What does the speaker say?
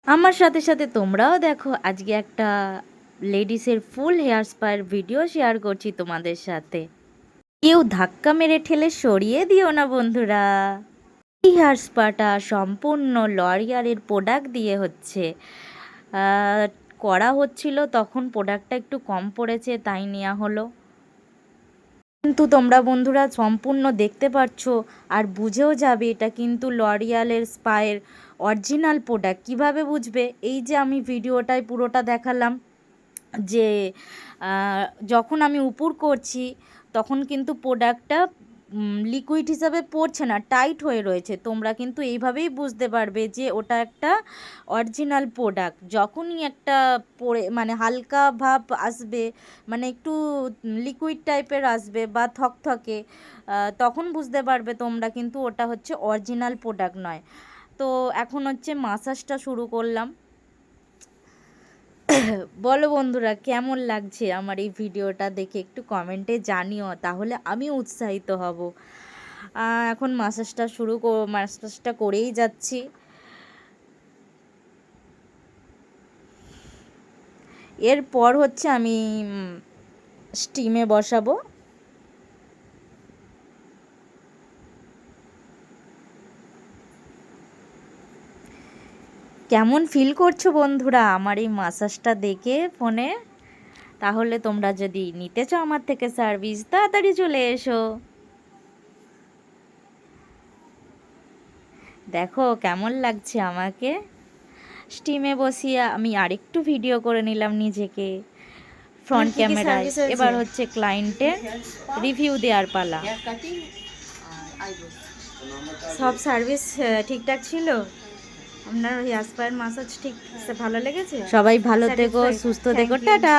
আমার সাথে সাথে তোমরাও দেখো। আজকে একটা লেডিসের ফুল হেয়ার স্পার ভিডিও শেয়ার করছি তোমাদের সাথে। কেউ ধাক্কা মেরে ঠেলে সরিয়ে দিও না বন্ধুরা। এই হেয়ার স্পাটা সম্পূর্ণ লরিয়ালের প্রোডাক্ট দিয়ে হচ্ছে। আহ, করা হচ্ছিল তখন প্রোডাক্টটা একটু কম পড়েছে, তাই নেওয়া হলো। কিন্তু তোমরা বন্ধুরা সম্পূর্ণ দেখতে পাচ্ছ আর বুঝেও যাবে এটা কিন্তু লরিয়ালের স্পায়ের অরিজিনাল প্রোডাক্ট। কীভাবে বুঝবে? এই যে আমি ভিডিওটায় পুরোটা দেখালাম যে যখন আমি উপর করছি তখন কিন্তু প্রোডাক্টটা লিকুইড হিসাবে পড়ছে না, টাইট হয়ে রয়েছে। তোমরা কিন্তু এইভাবেই বুঝতে পারবে যে ওটা একটা অরিজিনাল প্রোডাক্ট। যখনই একটা পড়ে মানে হালকা ভাব আসবে, মানে একটু লিকুইড টাইপের আসবে বা থকথকে, তখন বুঝতে পারবে তোমরা কিন্তু ওটা হচ্ছে অরিজিনাল প্রোডাক্ট নয়। তো এখন হচ্ছে মাসাজটা শুরু করলাম। বলো বন্ধুরা কেমন লাগছে আমার এই ভিডিওটা দেখে, একটু কমেন্টে জানিও, তাহলে আমি উৎসাহিত হব। এখন মাসাজটা করেই যাচ্ছি। এরপর হচ্ছে আমি স্টিমে বসাবো। কেমন ফিল করছো বন্ধুরা আমার এই মাসাজটা দেখে ফোনে? তাহলে তোমরা যদি নিতে চাও আমার থেকে সার্ভিস, তাড়াতাড়ি চলে এসো। দেখো কেমন লাগছে আমাকে। স্টিমে বসিয়ে আমি আরেকটু ভিডিও করে নিলাম নিজেকে ফ্রন্ট ক্যামেরায়। এবার হচ্ছে ক্লায়েন্টের রিভিউ দেওয়ার পালা। সব সার্ভিস ঠিকঠাক ছিল? আপনার হেয়ার স্পার মাসাজ ঠিক ভালো লেগেছে? সবাই ভালো থেকো, সুস্থ থেকো, টাটা।